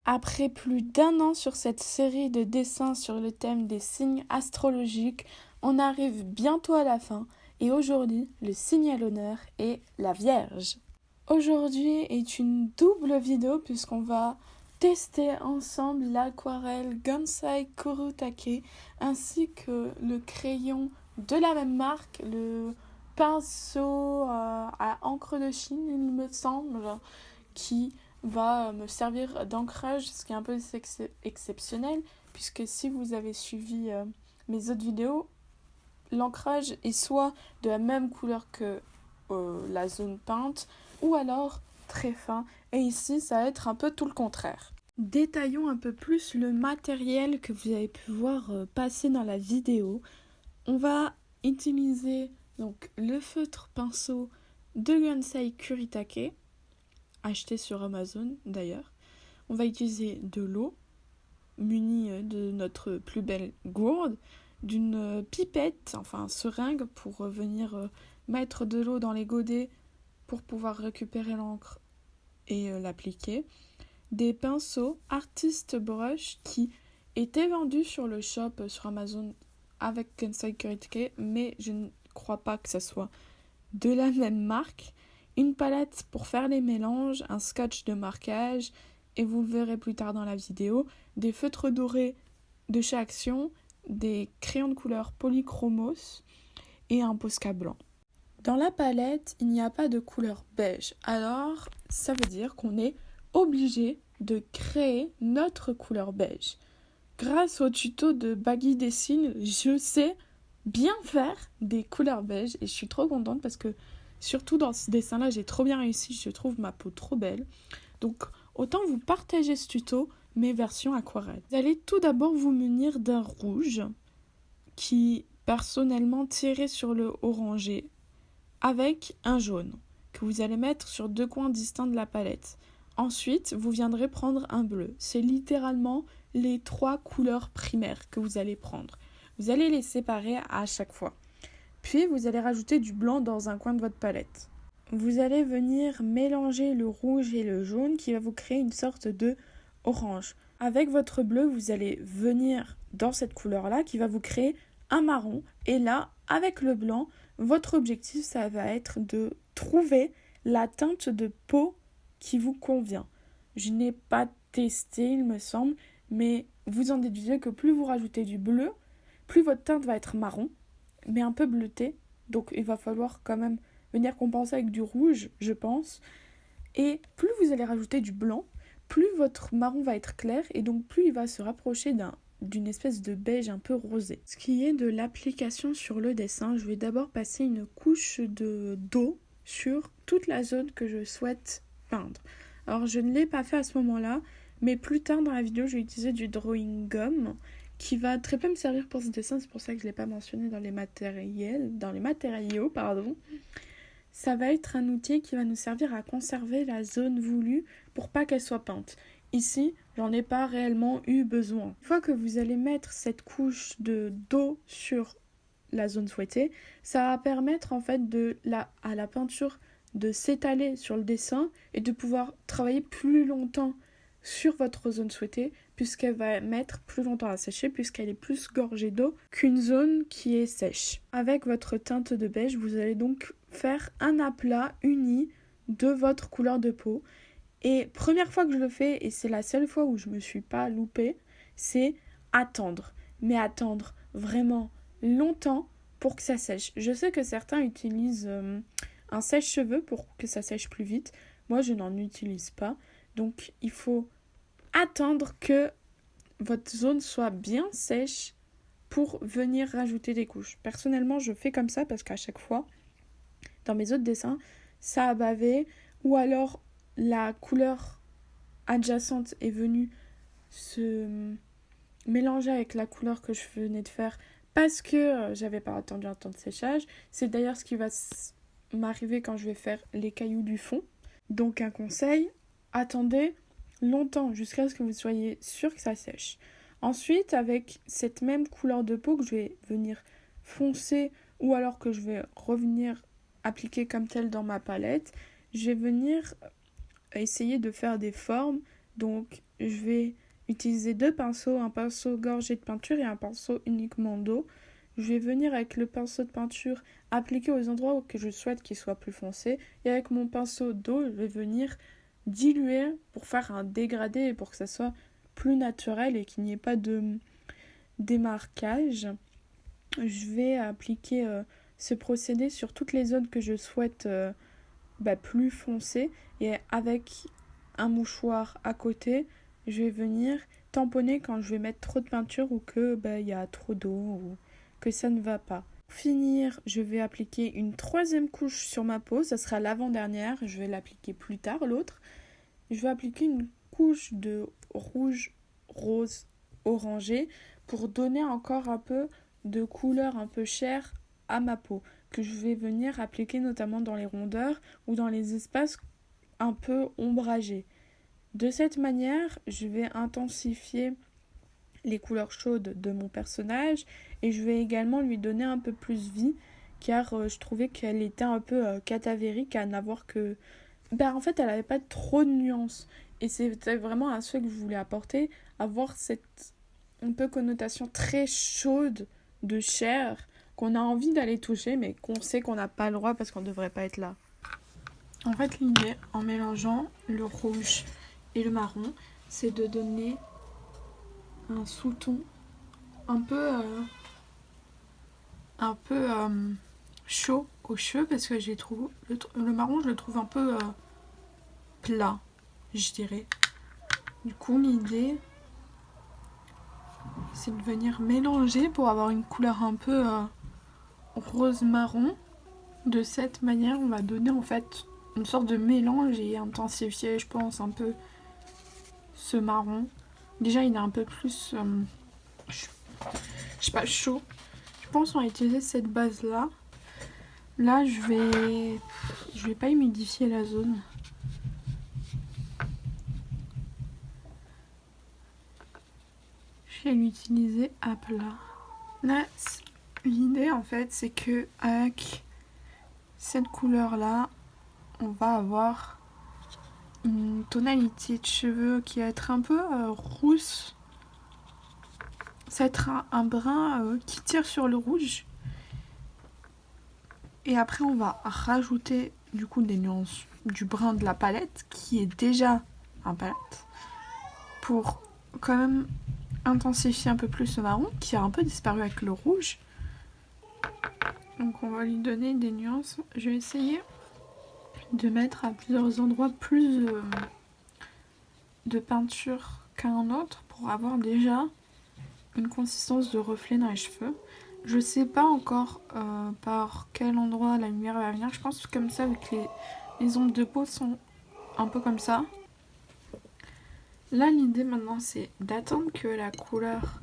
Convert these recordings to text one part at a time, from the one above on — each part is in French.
Après plus d'1 an sur cette série de dessins sur le thème des signes astrologiques, on arrive bientôt à la fin et aujourd'hui, le signe à l'honneur est la Vierge. Aujourd'hui est une double vidéo puisqu'on va tester ensemble l'aquarelle Gansai Kurutake ainsi que le crayon de la même marque, le pinceau à encre de Chine, il me semble, qui va me servir d'ancrage, ce qui est un peu exceptionnel, puisque si vous avez suivi mes autres vidéos, l'ancrage est soit de la même couleur que la zone peinte, ou alors très fin, et ici ça va être un peu tout le contraire. Détaillons un peu plus le matériel que vous avez pu voir passer dans la vidéo. On va utiliser donc le feutre pinceau de Gansai Kurutake, acheté sur Amazon d'ailleurs. On va utiliser de l'eau, munie de notre plus belle gourde, d'une pipette, enfin seringue, pour venir mettre de l'eau dans les godets pour pouvoir récupérer l'encre et l'appliquer. Des pinceaux Artist Brush qui étaient vendus sur le shop sur Amazon avec Gansai Kurutake, mais je ne crois pas que ça soit de la même marque. Une palette pour faire les mélanges, un scotch de marquage, et vous le verrez plus tard dans la vidéo, des feutres dorés de chez Action, des crayons de couleur polychromos et un Posca blanc. Dans la palette, il n'y a pas de couleur beige, alors ça veut dire qu'on est obligé de créer notre couleur beige. Grâce au tuto de Baggy Dessine, je sais bien faire des couleurs beige et je suis trop contente parce que surtout dans ce dessin-là, j'ai trop bien réussi, je trouve ma peau trop belle. Donc autant vous partager ce tuto, mes versions aquarelles. Vous allez tout d'abord vous munir d'un rouge qui personnellement tiré sur le orangé avec un jaune que vous allez mettre sur 2 coins distincts de la palette. Ensuite, vous viendrez prendre un bleu. C'est littéralement les 3 couleurs primaires que vous allez prendre. Vous allez les séparer à chaque fois. Puis, vous allez rajouter du blanc dans un coin de votre palette. Vous allez venir mélanger le rouge et le jaune qui va vous créer une sorte de orange. Avec votre bleu, vous allez venir dans cette couleur-là qui va vous créer un marron. Et là, avec le blanc, votre objectif, ça va être de trouver la teinte de peau qui vous convient. Je n'ai pas testé, il me semble, mais vous en déduisez que plus vous rajoutez du bleu, plus votre teinte va être marron, mais un peu bleutée. Donc il va falloir quand même venir compenser avec du rouge, je pense. Et plus vous allez rajouter du blanc, plus votre marron va être clair et donc plus il va se rapprocher d'une espèce de beige un peu rosé. Ce qui est de l'application sur le dessin, je vais d'abord passer une couche d'eau sur toute la zone que je souhaite peindre. Alors je ne l'ai pas fait à ce moment-là, mais plus tard dans la vidéo, je vais utiliser du drawing gum qui va très peu me servir pour ce dessin, c'est pour ça que je ne l'ai pas mentionné dans les matériaux. Ça va être un outil qui va nous servir à conserver la zone voulue pour pas qu'elle soit peinte. Ici, j'en ai pas réellement eu besoin. Une fois que vous allez mettre cette couche d'eau sur la zone souhaitée, ça va permettre en fait à la peinture de s'étaler sur le dessin et de pouvoir travailler plus longtemps sur votre zone souhaitée puisqu'elle va mettre plus longtemps à sécher puisqu'elle est plus gorgée d'eau qu'une zone qui est sèche. Avec votre teinte de beige, vous allez donc faire un aplat uni de votre couleur de peau. Et première fois que je le fais, et c'est la seule fois où je me suis pas loupée, c'est attendre. Mais attendre vraiment longtemps pour que ça sèche. Je sais que certains utilisent un sèche-cheveux pour que ça sèche plus vite. Moi, je n'en utilise pas. Donc, il faut attendre que votre zone soit bien sèche pour venir rajouter des couches. Personnellement, je fais comme ça parce qu'à chaque fois, dans mes autres dessins, ça a bavé ou alors la couleur adjacente est venue se mélanger avec la couleur que je venais de faire parce que j'avais pas attendu un temps de séchage. C'est d'ailleurs ce qui va m'arriver quand je vais faire les cailloux du fond. Donc un conseil, attendez longtemps jusqu'à ce que vous soyez sûr que ça sèche. Ensuite, avec cette même couleur de peau que je vais venir foncer ou alors que je vais revenir appliquer comme telle dans ma palette, je vais venir essayer de faire des formes. Donc je vais utiliser 2 pinceaux, un pinceau gorgé de peinture et un pinceau uniquement d'eau. Je vais venir avec le pinceau de peinture appliquer aux endroits où que je souhaite qu'il soit plus foncé. Et avec mon pinceau d'eau, je vais venir diluer pour faire un dégradé et pour que ça soit plus naturel et qu'il n'y ait pas de démarquage. Je vais appliquer ce procédé sur toutes les zones que je souhaite plus foncées. Et avec un mouchoir à côté, je vais venir tamponner quand je vais mettre trop de peinture ou que y a trop d'eau ou que ça ne va pas. Pour finir, je vais appliquer une 3e couche sur ma peau, ça sera l'avant-dernière, je vais l'appliquer plus tard l'autre. Je vais appliquer une couche de rouge, rose, orangé pour donner encore un peu de couleur un peu chair à ma peau, que je vais venir appliquer notamment dans les rondeurs ou dans les espaces un peu ombragés. De cette manière, je vais intensifier les couleurs chaudes de mon personnage et je vais également lui donner un peu plus vie car je trouvais qu'elle était un peu cadavérique à n'avoir que... en fait, elle n'avait pas trop de nuances et c'était vraiment un souhait que je voulais apporter, avoir cette un peu connotation très chaude de chair qu'on a envie d'aller toucher mais qu'on sait qu'on n'a pas le droit parce qu'on ne devrait pas être là. En fait, l'idée, en mélangeant le rouge et le marron, c'est de donner un sous-ton un peu chaud aux cheveux parce que le marron, je le trouve un peu plat, je dirais. Du coup, l'idée, c'est de venir mélanger pour avoir une couleur un peu rose-marron. De cette manière, on va donner en fait une sorte de mélange et intensifier, je pense, un peu ce marron. Déjà, il est un peu plus, je sais pas, chaud. Je pense qu'on va utiliser cette base-là. Là, je vais pas humidifier la zone. Je vais l'utiliser à plat. Là, l'idée, en fait, c'est que avec cette couleur-là, on va avoir une tonalité de cheveux qui va être un peu rousse. Ça va être un brun qui tire sur le rouge. Et après, on va rajouter du coup des nuances du brun de la palette, qui est déjà un palette, pour quand même intensifier un peu plus ce marron, qui a un peu disparu avec le rouge. Donc on va lui donner des nuances. Je vais essayer de mettre à plusieurs endroits plus de peinture qu'à un autre pour avoir déjà une consistance de reflet dans les cheveux. Je sais pas encore par quel endroit la lumière va venir. Je pense que comme ça, vu que les ombres de peau sont un peu comme ça. Là, l'idée maintenant, c'est d'attendre que la couleur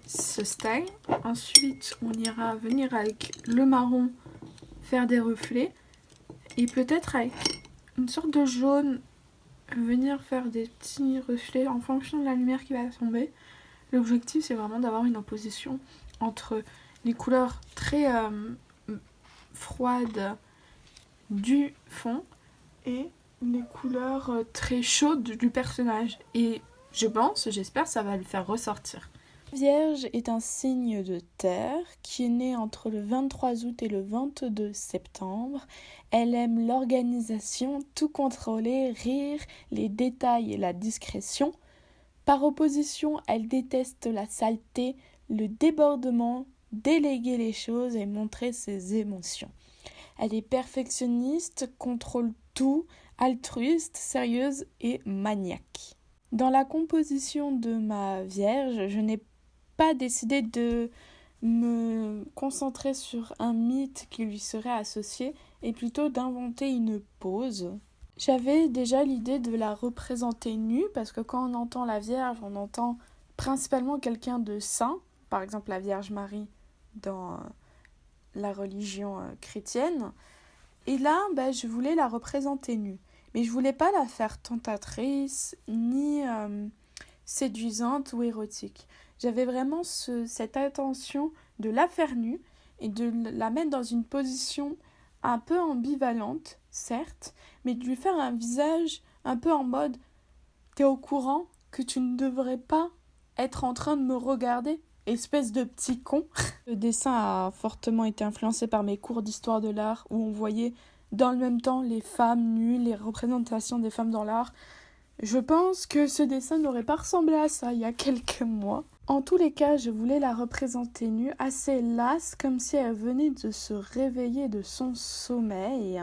se stagne. Ensuite, on ira venir avec le marron faire des reflets. Et peut-être avec une sorte de jaune, venir faire des petits reflets en fonction de la lumière qui va tomber. L'objectif, c'est vraiment d'avoir une opposition entre les couleurs très froides du fond et les couleurs très chaudes du personnage. Et j'espère, ça va le faire ressortir. Vierge est un signe de terre qui est né entre le 23 août et le 22 septembre. Elle aime l'organisation, tout contrôler, rire, les détails et la discrétion. Par opposition, elle déteste la saleté, le débordement, déléguer les choses et montrer ses émotions. Elle est perfectionniste, contrôle tout, altruiste, sérieuse et maniaque. Dans la composition de ma Vierge, je n'ai pas décidé de me concentrer sur un mythe qui lui serait associé et plutôt d'inventer une pose. J'avais déjà l'idée de la représenter nue parce que quand on entend la Vierge, on entend principalement quelqu'un de saint, par exemple la Vierge Marie dans la religion chrétienne. Et là, je voulais la représenter nue. Mais je voulais pas la faire tentatrice, ni séduisante ou érotique. J'avais vraiment cette intention de la faire nue et de la mettre dans une position un peu ambivalente, certes, mais de lui faire un visage un peu en mode « t'es au courant que tu ne devrais pas être en train de me regarder, espèce de petit con. Le dessin a fortement été influencé par mes cours d'histoire de l'art où on voyait dans le même temps les femmes nues, les représentations des femmes dans l'art. Je pense que ce dessin n'aurait pas ressemblé à ça il y a quelques mois. En tous les cas, je voulais la représenter nue, assez lasse, comme si elle venait de se réveiller de son sommeil.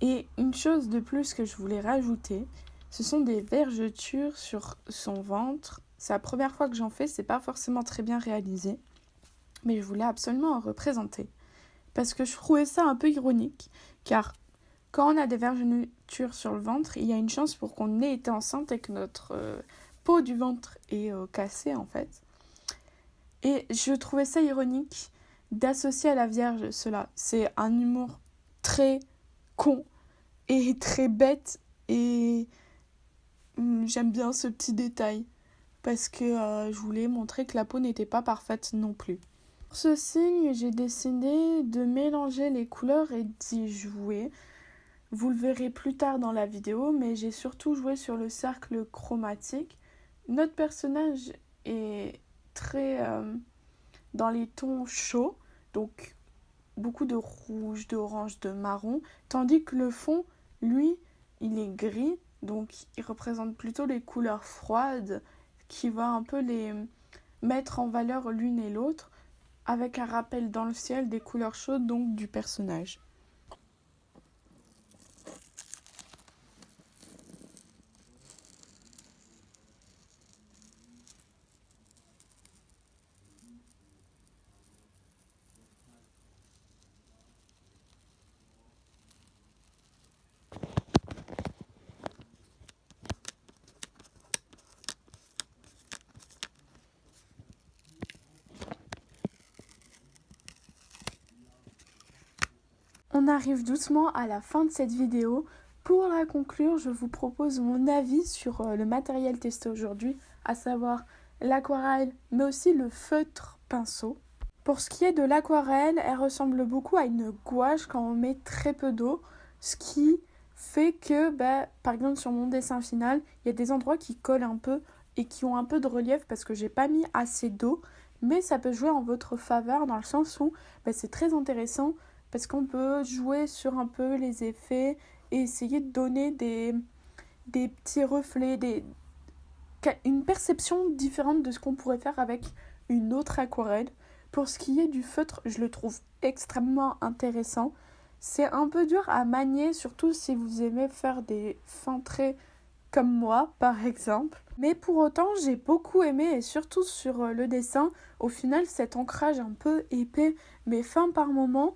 Et une chose de plus que je voulais rajouter, ce sont des vergetures sur son ventre. C'est la première fois que j'en fais, c'est pas forcément très bien réalisé, mais je voulais absolument en représenter. Parce que je trouvais ça un peu ironique, car quand on a des vergetures sur le ventre, il y a une chance pour qu'on ait été enceinte et que notre peau du ventre est cassée en fait. Et je trouvais ça ironique d'associer à la Vierge cela. C'est un humour très con et très bête et j'aime bien ce petit détail parce que je voulais montrer que la peau n'était pas parfaite non plus. Pour ce signe, j'ai décidé de mélanger les couleurs et d'y jouer. Vous le verrez plus tard dans la vidéo, mais j'ai surtout joué sur le cercle chromatique. Notre personnage est très dans les tons chauds, donc beaucoup de rouge, d'orange, de marron, tandis que le fond, lui, il est gris, donc il représente plutôt les couleurs froides, qui va un peu les mettre en valeur l'une et l'autre, avec un rappel dans le ciel des couleurs chaudes, donc du personnage. On arrive doucement à la fin de cette vidéo. Pour la conclure, je vous propose mon avis sur le matériel testé aujourd'hui, à savoir l'aquarelle, mais aussi le feutre pinceau. Pour ce qui est de l'aquarelle, elle ressemble beaucoup à une gouache quand on met très peu d'eau, ce qui fait que, par exemple sur mon dessin final, il y a des endroits qui collent un peu et qui ont un peu de relief parce que j'ai pas mis assez d'eau, mais ça peut jouer en votre faveur dans le sens où c'est très intéressant parce qu'on peut jouer sur un peu les effets et essayer de donner des petits reflets, une perception différente de ce qu'on pourrait faire avec une autre aquarelle. Pour ce qui est du feutre, je le trouve extrêmement intéressant. C'est un peu dur à manier, surtout si vous aimez faire des fins traits comme moi, par exemple. Mais pour autant, j'ai beaucoup aimé, et surtout sur le dessin, au final, cet ancrage un peu épais, mais fin par moment,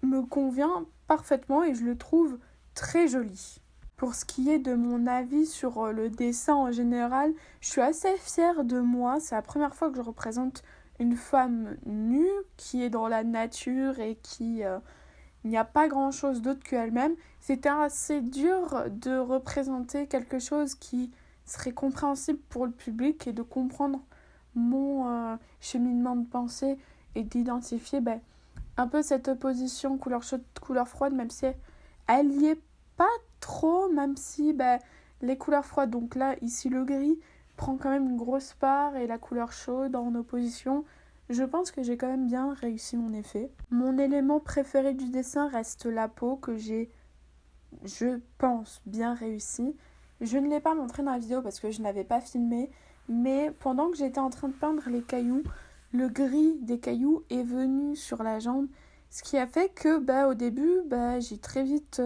me convient parfaitement et je le trouve très joli. Pour ce qui est de mon avis sur le dessin en général, je suis assez fière de moi. C'est la première fois que je représente une femme nue qui est dans la nature et qui n'y a pas grand chose d'autre qu'elle-même. C'était assez dur de représenter quelque chose qui serait compréhensible pour le public et de comprendre mon cheminement de pensée et d'identifier un peu cette opposition couleur chaude, couleur froide, même si elle y est pas trop, même si les couleurs froides, donc là, ici le gris, prend quand même une grosse part et la couleur chaude en opposition. Je pense que j'ai quand même bien réussi mon effet. Mon élément préféré du dessin reste la peau que j'ai, je pense, bien réussi. Je ne l'ai pas montré dans la vidéo parce que je n'avais pas filmé, mais pendant que j'étais en train de peindre les cailloux, le gris des cailloux est venu sur la jambe, ce qui a fait que au début, j'ai très vite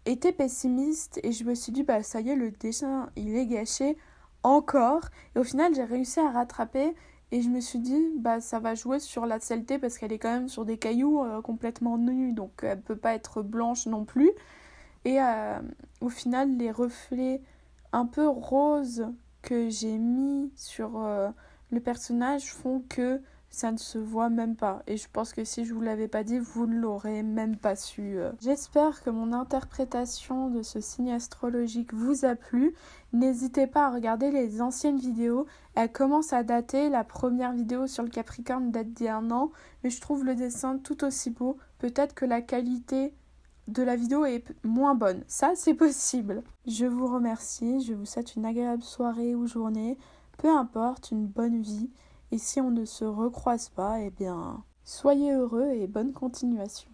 été pessimiste et je me suis dit ça y est, le dessin il est gâché encore, et au final j'ai réussi à rattraper et je me suis dit ça va jouer sur la saleté parce qu'elle est quand même sur des cailloux complètement nus, donc elle peut pas être blanche non plus, et au final les reflets un peu roses que j'ai mis sur le personnage font que ça ne se voit même pas. Et je pense que si je vous l'avais pas dit, vous ne l'aurez même pas su. J'espère que mon interprétation de ce signe astrologique vous a plu. N'hésitez pas à regarder les anciennes vidéos. Elles commencent à dater. La première vidéo sur le Capricorne date d'il y a 1 an. Mais je trouve le dessin tout aussi beau. Peut-être que la qualité de la vidéo est moins bonne. Ça, c'est possible. Je vous remercie, je vous souhaite une agréable soirée ou journée, peu importe, une bonne vie. Et si on ne se recroise pas, eh bien, soyez heureux et bonne continuation.